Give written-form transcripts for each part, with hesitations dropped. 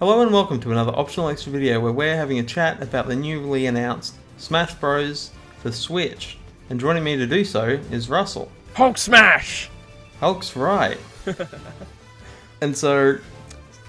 Hello and welcome to another optional extra video where we're having a chat about the newly announced Smash Bros. For Switch. And joining me to do so is Russell. Hulk smash! Hulk's right. And so,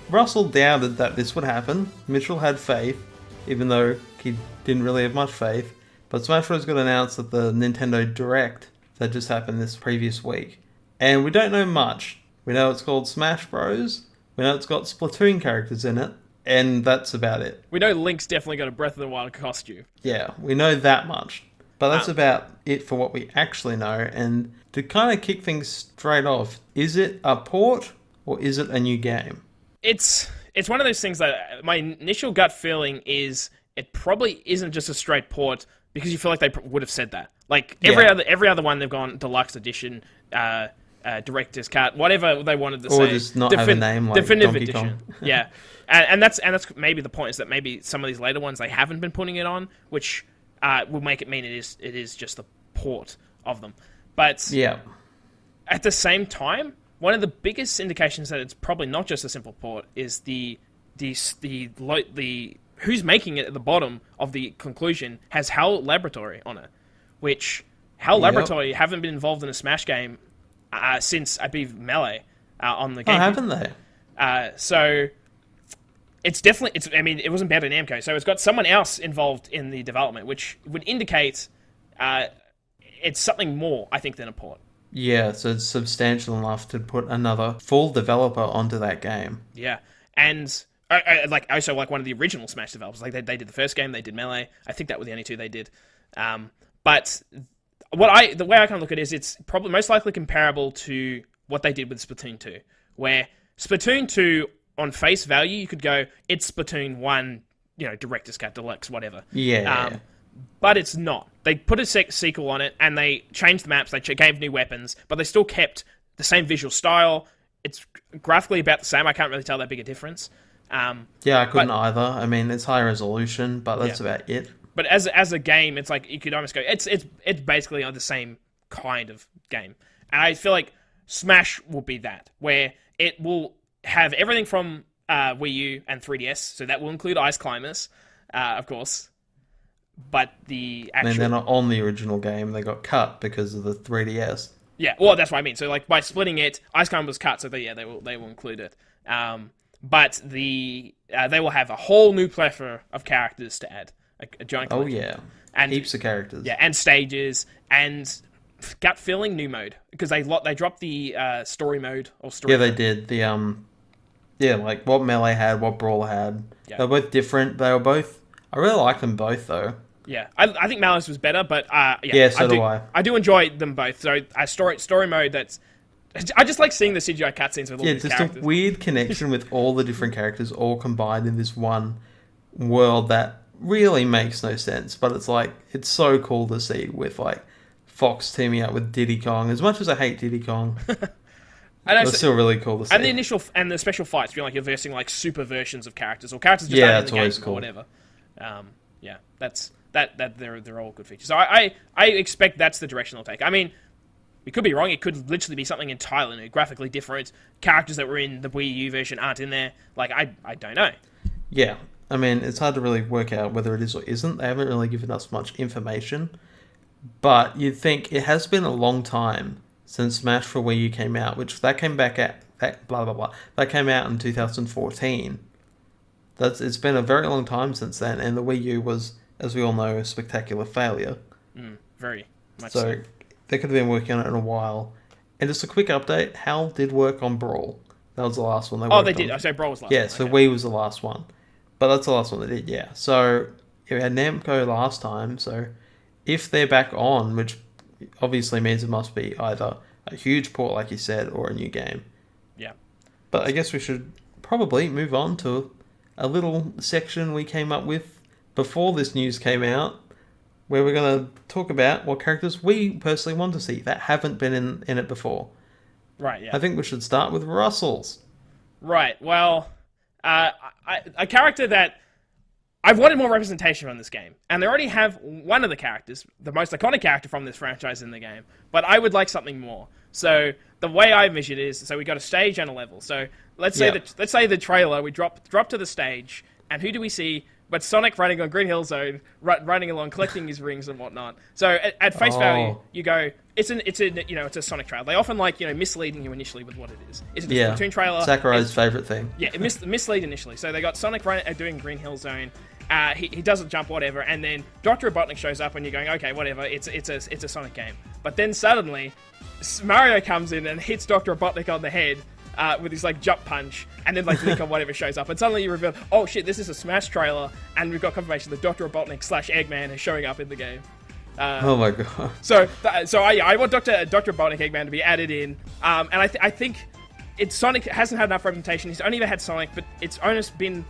Russell doubted that this would happen. Mitchell had faith, even though he didn't really have much faith. But Smash Bros. Got announced at the Nintendo Direct that just happened this previous week. And we don't know much. We know it's called Smash Bros. We know it's got Splatoon characters in it. And that's about it. We know Link's definitely got a Breath of the Wild costume. Yeah, we know that much. But that's about it for what we actually know. And to kind of kick things straight off, is it a port or is it a new game? It's one of those things that my initial gut feeling is it probably isn't just a straight port because you feel like they would have said that. Like every other one they've gone deluxe edition, director's cut, whatever they wanted to say. Or just not have a name like definitive Donkey edition. Kong. Yeah. And that's maybe the point, is that maybe some of these later ones they haven't been putting it on, which will make it mean it is just a port of them. But yeah, at the same time, one of the biggest indications that it's probably not just a simple port is the who's making it at the bottom of the conclusion has HAL Laboratory on it, which HAL Laboratory haven't been involved in a Smash game since I believe Melee on the game. Oh, haven't they? So it's definitely I mean, it wasn't better than Namco, so it's got someone else involved in the development, which would indicate it's something more, I think, than a port. Yeah, so it's substantial enough to put another full developer onto that game. Yeah, and like one of the original Smash developers, like they did the first game, they did Melee. I think that were the only two they did. But the way I kind of look at it is it's probably most likely comparable to what they did with Splatoon 2, where Splatoon 2, on face value, you could go, it's Splatoon 1, director's cut, deluxe, whatever. Yeah. But it's not. They put a sequel on it, and they changed the maps, they gave new weapons, but they still kept the same visual style. It's graphically about the same. I can't really tell that big a difference. Yeah, I couldn't either. I mean, it's high resolution, but that's about it. But as a game, it's like you could almost go, it's basically the same kind of game. And I feel like Smash will be that, where it will have everything from Wii U and 3DS, so that will include Ice Climbers, of course. But the actual... And they're not on the original game, they got cut because of the 3DS. Yeah, well, that's what I mean. So, like, by splitting it, Ice Climber was cut, so they will include it. But they will have a whole new plethora of characters to add. A giant collection. Oh, yeah. And heaps of characters. Yeah, and stages, and gut feeling new mode. Because they dropped the story mode. Or story Yeah, they mode. did. Like what Melee had, what Brawl had. Yeah. They were both different. They were both... I really like them both, though. Yeah, I think Malice was better, but so do I. I do enjoy them both. So story mode, I just like seeing the CGI cutscenes with all these characters. Just a weird connection with all the different characters all combined in this one world that really makes no sense. But it's like, it's so cool to see with like Fox teaming up with Diddy Kong. As much as I hate Diddy Kong, it's still really cool to see. And the special fights, being like you're versing like super versions of characters or characters just aren't in the game cool. Or whatever. They're all good features. So I expect that's the direction they'll take. I mean, we could be wrong. It could literally be something entirely new, graphically different. Characters that were in the Wii U version aren't in there. Like, I don't know. Yeah. I mean, it's hard to really work out whether it is or isn't. They haven't really given us much information. But you'd think it has been a long time since Smash for Wii U came out, which that came back at... That came out in 2014. It's been a very long time since then, and the Wii U was, as we all know, a spectacular failure. Very much so. They could have been working on it in a while. And just a quick update, HAL did work on Brawl. That was the last one they worked on. Oh, they did? I say Brawl was last one. Yeah, so Wii was the last one. But that's the last one they did, yeah. So, we had Namco last time, so if they're back on, which obviously means it must be either a huge port, like you said, or a new game. Yeah. But I guess we should probably move on to a little section we came up with before this news came out, where we're going to talk about what characters we personally want to see that haven't been in it before. Right, yeah. I think we should start with Russell's. Right, well, a character that I've wanted more representation from this game, and they already have one of the characters, the most iconic character from this franchise in the game, but I would like something more. So the way I envision it is, so we got a stage and a level. So let's say the trailer, we drop to the stage, and who do we see? But Sonic running on Green Hill Zone, running along, collecting his rings and whatnot. So at face value, you go, it's a Sonic trailer. They often misleading you initially with what it is. It's a Splatoon trailer. Sakurai's favorite thing. Yeah, mislead initially. So they got Sonic doing Green Hill Zone. He doesn't jump, whatever, and then Dr. Robotnik shows up, and you're going, okay, whatever. It's a Sonic game. But then suddenly, Mario comes in and hits Dr. Robotnik on the head. With his jump punch, and then Link or whatever shows up, and suddenly you reveal, oh shit, this is a Smash trailer, and we've got confirmation that Dr. Robotnik / Eggman is showing up in the game. Oh my god! So I want Dr. Robotnik Eggman to be added in, and I think Sonic hasn't had enough representation. He's only ever had Sonic, but it's almost been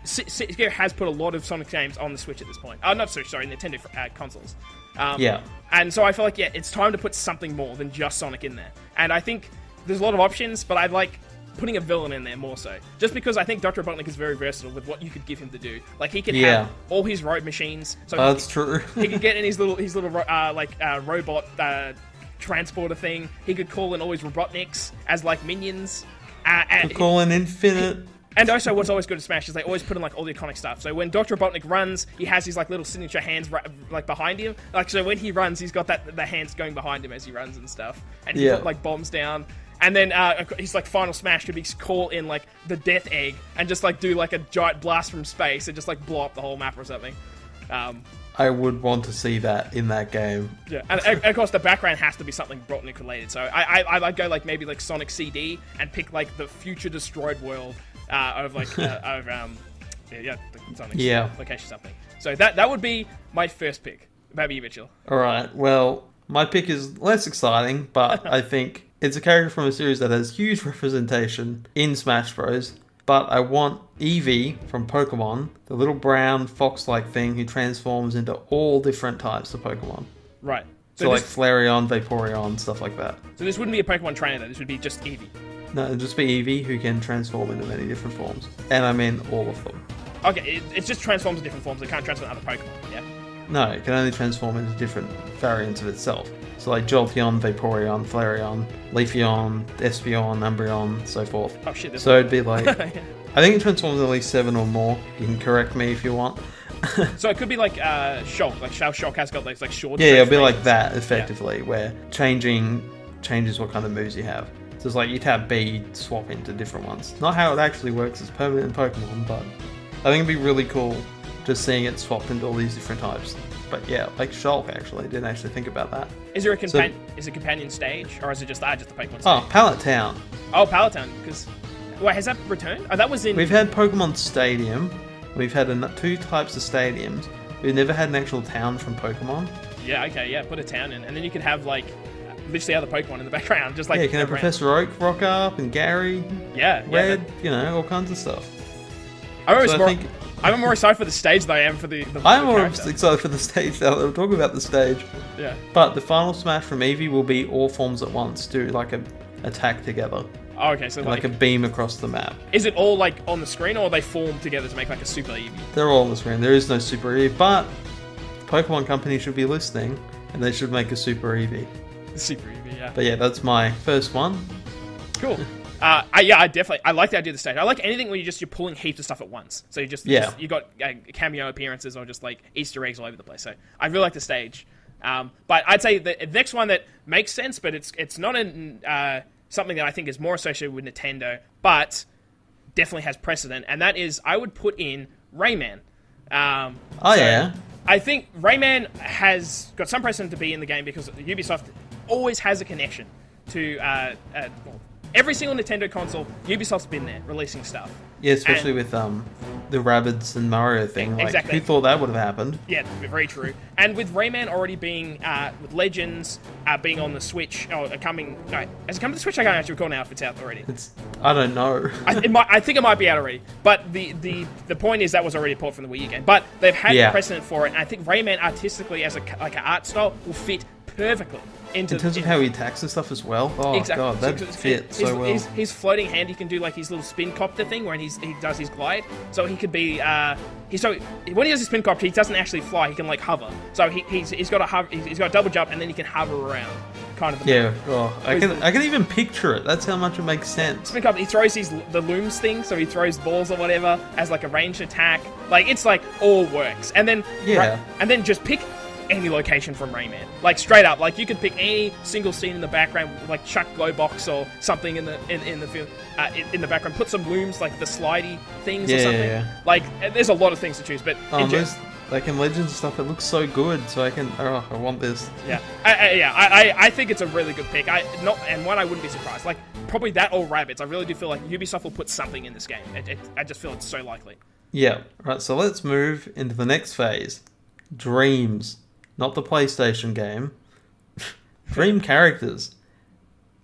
Sega has put a lot of Sonic games on the Switch at this point. Not Switch, sorry, Nintendo consoles. And so I feel like it's time to put something more than just Sonic in there, and I think. There's a lot of options, but I'd like putting a villain in there more so. Just because I think Dr. Robotnik is very versatile with what you could give him to do. He could have all his road machines. So that's true. He could get in his little robot transporter thing. He could call in all his Robotniks as minions. And call in Infinite. And also, what's always good at Smash is they always put in all the iconic stuff. So when Dr. Robotnik runs, he has his little signature hands behind him. So when he runs, he's got the hands going behind him as he runs and stuff. And he put bombs down. And then his final smash could be call in the Death Egg and just do a giant blast from space and just blow up the whole map or something. I would want to see that in that game. Yeah, and of course the background has to be something Robotnik related. So I'd go maybe Sonic CD and pick the future destroyed world of the Sonic's location something. So that would be my first pick. Maybe you, Mitchell. All right. Well, my pick is less exciting, but I think. It's a character from a series that has huge representation in Smash Bros. But I want Eevee from Pokemon, the little brown fox-like thing who transforms into all different types of Pokemon. Right. So Flareon, Vaporeon, stuff like that. So this wouldn't be a Pokemon trainer, though. This would be just Eevee. No, it'd just be Eevee who can transform into many different forms. And I mean all of them. Okay, it just transforms in different forms. It can't transform other Pokemon, yeah? No, it can only transform into different variants of itself. So Jolteon, Vaporeon, Flareon, Leafeon, Espeon, Umbreon, so forth. Oh shit, so it'd be I think it transforms at least 7 or more. You can correct me if you want. So it could be Shulk. Shulk has got those short... Yeah, it'll be like that, effectively, where changes what kind of moves you have. So it's you tap B, swap into different ones. Not how it actually works as permanent in Pokemon, but I think it'd be really cool just seeing it swap into all these different types. But yeah, Shulk actually. Didn't actually think about that. Is there a companion stage, or is it just the Pokemon stage? Oh, Pallet Town. Oh, Pallet Town. Because wait, has that returned? Oh, that was in. We've had Pokemon Stadium. We've had 2 types of stadiums. We've never had an actual town from Pokemon. Yeah. Okay. Yeah. Put a town in, and then you could have literally other Pokemon in the background, just you can have Professor Oak rock up and Gary. Yeah. Red. All kinds of stuff. I'm more excited for the stage than I am for the I'm more excited for the stage now that we're talking about the stage. Yeah. But the final smash from Eevee will be all forms at once, do a attack together. Oh, okay, so a beam across the map. Is it all on the screen, or are they formed together to make a super Eevee? They're all on the screen. There is no super Eevee, but the Pokemon Company should be listening, and they should make a super Eevee. Super Eevee, yeah. But yeah, that's my first one. Cool. I like the idea of the stage. I like anything where you're pulling heaps of stuff at once. So you got cameo appearances or just Easter eggs all over the place. So I really like the stage. But I'd say the next one that makes sense, but it's not something that I think is more associated with Nintendo, but definitely has precedent, and that is I would put in Rayman. Yeah. I think Rayman has got some precedent to be in the game because Ubisoft always has a connection to every single Nintendo console. Ubisoft's been there releasing stuff. Yeah, especially with the Rabbids and Mario thing. Exactly. Who thought that would have happened? Yeah, very true. And with Rayman already being with Legends being on the Switch, has it come to the Switch? I can't actually recall now if it's out already. I don't know. I think it might be out already. But the point is that was already a port from the Wii U game. But they've had precedent for it, and I think Rayman artistically as an art style will fit perfectly in terms of how he attacks and stuff as well. Oh exactly. God, that fits so well. His floating hand, he can do his little spin copter thing where he does his glide. So he could be when he does his spin copter, he doesn't actually fly. He can hover. So he's got a hover. He's got a double jump, and then he can hover around. kind of the Yeah, I can even picture it. That's how much it makes sense. He throws the looms thing, so he throws balls or whatever as like a ranged attack. Like it's like all works, and then and then just pick any location from Rayman, like straight up. Like you could pick any single scene in the background, like chuck Glowbox or something in the film in the background. Put some looms, like the slidey things or something. Yeah. Like there's a lot of things to choose, but like in Legends and stuff, it looks so good. So I want this. Yeah, I think it's a really good pick. And one I wouldn't be surprised. Like probably that or Rabbids. I really do feel like Ubisoft will put something in this game. I just feel it's so likely. Yeah. Right. So let's move into the next phase. Dreams, not the PlayStation game. Dream characters,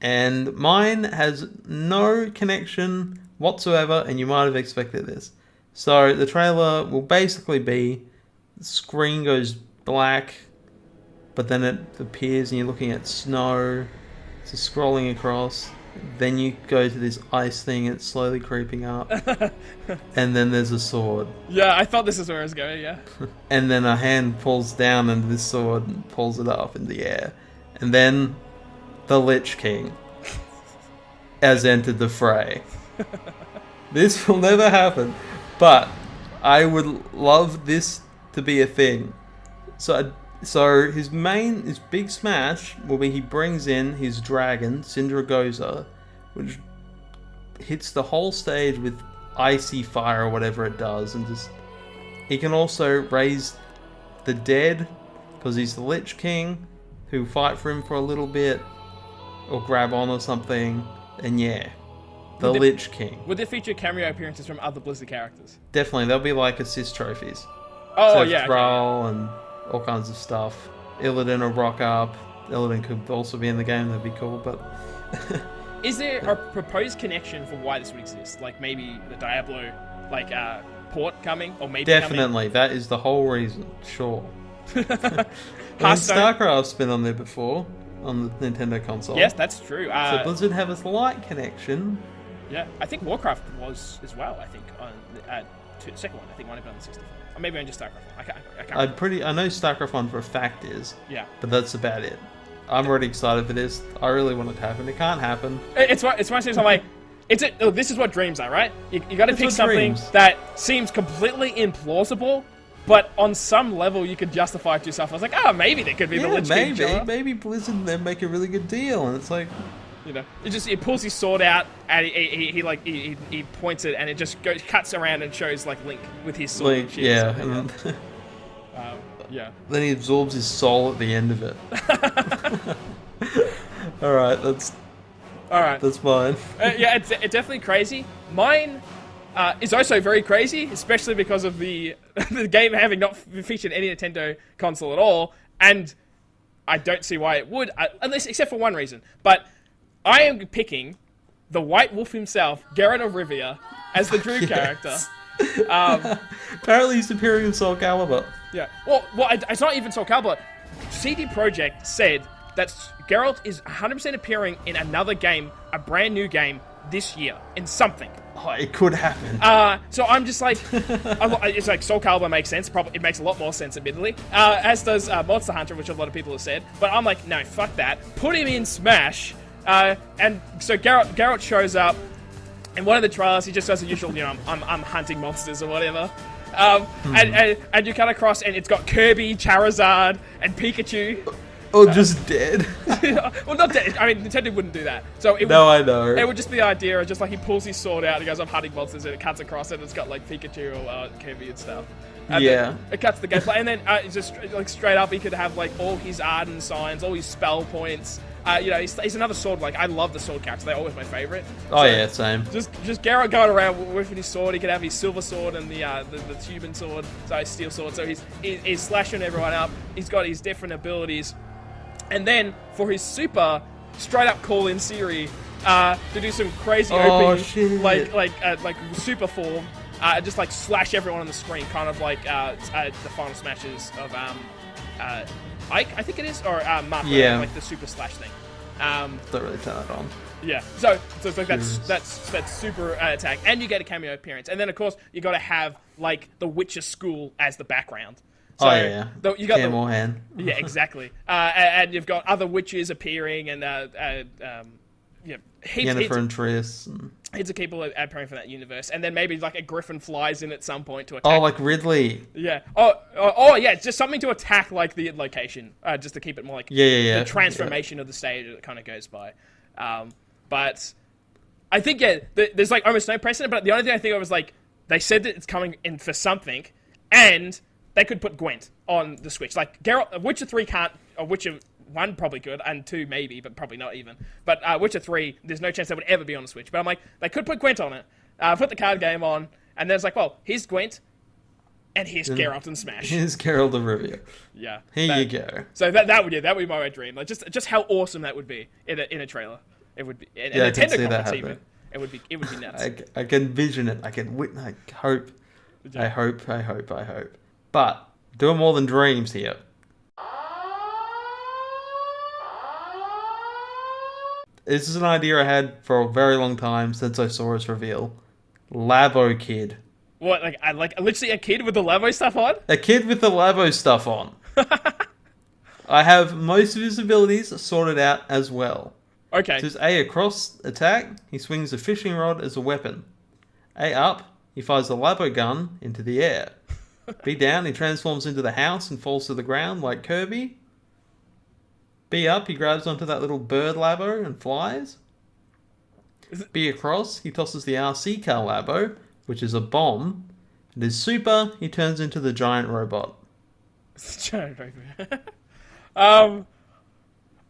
and mine has no connection whatsoever. And you might have expected this. So the trailer will basically be. The screen goes black, but then it appears and you're looking at snow. So scrolling across, then you go to this ice thing. It's slowly creeping up, and then there's a sword. Yeah, I thought this is where I was going. Yeah. And then a hand pulls down, and this sword pulls it up in the air, and then the Lich King has entered the fray. This will never happen, but I would love this to be a thing. So his big smash will be he brings in his dragon, Sindragosa, which hits the whole stage with icy fire or whatever it does, and just he can also raise the dead because he's the Lich King, who fight for him for a little bit or grab on or something, and the Lich King. Would they feature cameo appearances from other Blizzard characters? Definitely, there'll be like assist trophies. Oh, Thrall and all kinds of stuff. Illidan will rock up. Illidan could also be in the game. That'd be cool, but... Is there a proposed connection for why this would exist? Like maybe the Diablo, port coming, or maybe definitely, coming? That is the whole reason. Sure. StarCraft's been on there before on the Nintendo console. Yes, that's true. So Blizzard have a slight connection. Yeah, I think Warcraft was as well. I think on the second one. I think might have been on the 64. Or maybe on just StarCraft 1. I can't. I know StarCraft 1 for a fact is. Yeah. But that's about it. I'm already excited for this. I really want it to happen. It can't happen. It's one of those things I'm like, this is what dreams are, right? You got to pick something that seems completely implausible, but on some level you could justify it to yourself. I was like, maybe there could be the Lich King. Maybe Blizzard then make a really good deal, and it's like, he pulls his sword out and he points it, and it just cuts around and shows like Link with his sword. Then he absorbs his soul at the end of it. All right, that's mine. It's definitely crazy. Mine is also very crazy, especially because of the game having not featured any Nintendo console at all, and I don't see why it would, unless except for one reason. But I am picking the White Wolf himself, Geralt of Rivia, as the Drew character. Apparently he's appearing in Soul Calibur. Yeah. Well, it's not even Soul Calibur. CD Projekt said that Geralt is 100% appearing in another game, a brand new game, this year, in something. Oh, it could happen. So I'm just like, it's like Soul Calibur makes sense. Probably it makes a lot more sense, admittedly. As does Monster Hunter, which a lot of people have said. But I'm like, no, fuck that. Put him in Smash. And so Geralt shows up. In one of the trailers, he just does the usual, I'm hunting monsters or whatever. And you cut across, and it's got Kirby, Charizard, and Pikachu. Or just dead. Well, not dead. I mean, Nintendo wouldn't do that. So I know. It would just be the idea of just like he pulls his sword out and he goes, I'm hunting monsters, and it cuts across it, and it's got like Pikachu or Kirby and stuff. And it cuts the gameplay, and then it's just like straight up, he could have like all his Arden signs, all his spell points. He's another sword. Like, I love the sword characters. They're always my favorite. Oh, yeah, same. Just Geralt going around with his sword. He could have his silver sword and the Cuban sword, so his steel sword. So he's slashing everyone up. He's got his different abilities. And then, for his super, straight up call in Siri to do some crazy OP, like super form. Just like slash everyone on the screen, kind of like the final smashes of Ike, I think it is, or Mark, like the super slash thing. Don't really turn that on. Yeah, so it's like that's super attack, and you get a cameo appearance, and then of course you got to have like the Witcher school as the background. So yeah. you got Cam or Han. yeah, exactly. And you've got other witches appearing, and yeah, Yennefer and Triss. heaps of people appearing from that universe, and then maybe like a griffin flies in at some point to attack. Oh, like Ridley. Yeah. Oh, yeah. Just something to attack like the location, just to keep it more like the transformation of the stage that kind of goes by. But I think there's like almost no precedent. But the only thing I think of was like they said that it's coming in for something, and they could put Gwent on the Switch. Like Geralt, Witcher 3 can't, or Witcher 1 probably could, and 2 maybe, but probably not even. But Witcher 3, there's no chance that would ever be on the Switch. But I'm like, they could put Gwent on it, put the card game on, and then it's like, well, here's Gwent, and here's Geralt and Smash. Here's Geralt of Rivia. Yeah. Here you go. So that would be my dream. Like just how awesome that would be in a trailer. It would be a Nintendo conference even. It would be nuts. I can vision it. I hope. Yeah. I hope. But doing more than dreams here. This is an idea I had for a very long time since I saw its reveal. Labo Kid. What, like literally a kid with the Labo stuff on? A kid with the Labo stuff on. I have most of his abilities sorted out as well. Okay. So A, a cross attack, he swings a fishing rod as a weapon. A, up, he fires a Labo gun into the air. B, down, he transforms into the house and falls to the ground like Kirby. B, up, he grabs onto that little bird Labo and flies. B, across, he tosses the RC car Labo, which is a bomb. And his super, he turns into the giant robot. Giant robot.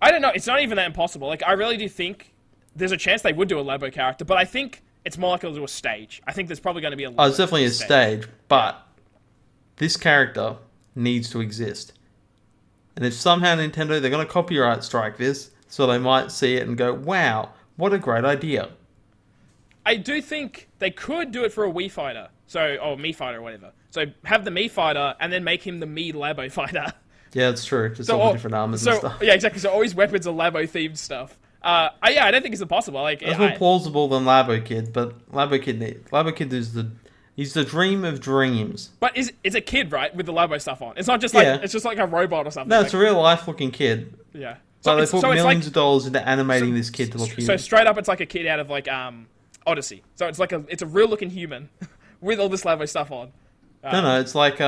I don't know. It's not even that impossible. Like, I really do think there's a chance they would do a Labo character, but I think it's more likely to do a stage. I think there's probably going to be a Labo it's definitely a stage, but this character needs to exist. And if somehow Nintendo, they're going to copyright strike this, so they might see it and go, wow, what a great idea. I do think they could do it for a Wii Fighter. Or Mii Fighter or whatever. So have the Mii Fighter and then make him the Mii Labo Fighter. Yeah, it's true. Just all the different armors and stuff. Yeah, exactly. So all his weapons are Labo-themed stuff. I don't think it's impossible. Like, it's more plausible than Labo Kid, but Labo Kid is he's the dream of dreams. But it's a kid, right, with the Labo stuff on. It's not just like it's just like a robot or something. No, it's a real life looking kid. Yeah. So they put millions of dollars into animating this kid to look human. So straight up, it's like a kid out of like Odyssey. So it's like it's a real looking human with all this Labo stuff on. No, it's like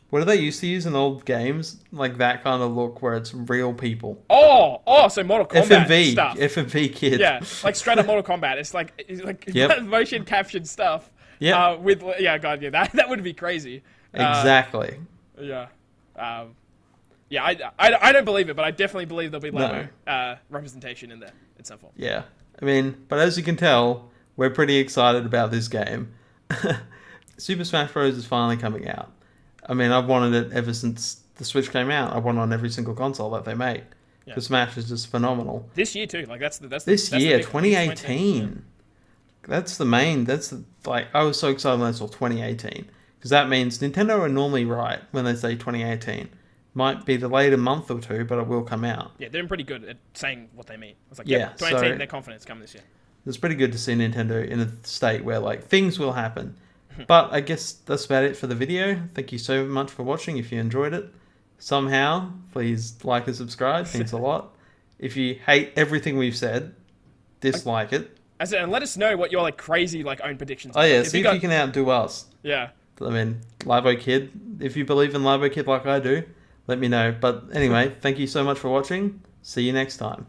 what do they used to use in old games? Like that kind of look where it's real people. Oh, so Mortal Kombat stuff. FMV kid. Yeah, like straight up Mortal Kombat. It's like motion captured stuff. Yeah. That would be crazy. Exactly. Yeah. I don't believe it, but I definitely believe there'll be Labo representation in there at some point. Yeah. I mean, but as you can tell, we're pretty excited about this game. Super Smash Bros. Is finally coming out. I mean, I've wanted it ever since the Switch came out. I want it on every single console that they make. Yeah. The Smash is just phenomenal. This year too, like that's this year, 2018. That's the main. I was so excited when I saw 2018 because that means Nintendo are normally right when they say 2018. Might be delayed a month or two, but it will come out. Yeah, they're pretty good at saying what they mean. It's like 2018, they're confident it's coming this year. It's pretty good to see Nintendo in a state where like things will happen. But I guess that's about it for the video. Thank you so much for watching. If you enjoyed it, somehow, please like and subscribe. Thanks a lot. If you hate everything we've said, dislike it. And let us know what your like crazy like own predictions are. Oh yeah, see if you can outdo us. Yeah. I mean, Labo Kid. If you believe in Labo Kid like I do, let me know. But anyway, thank you so much for watching. See you next time.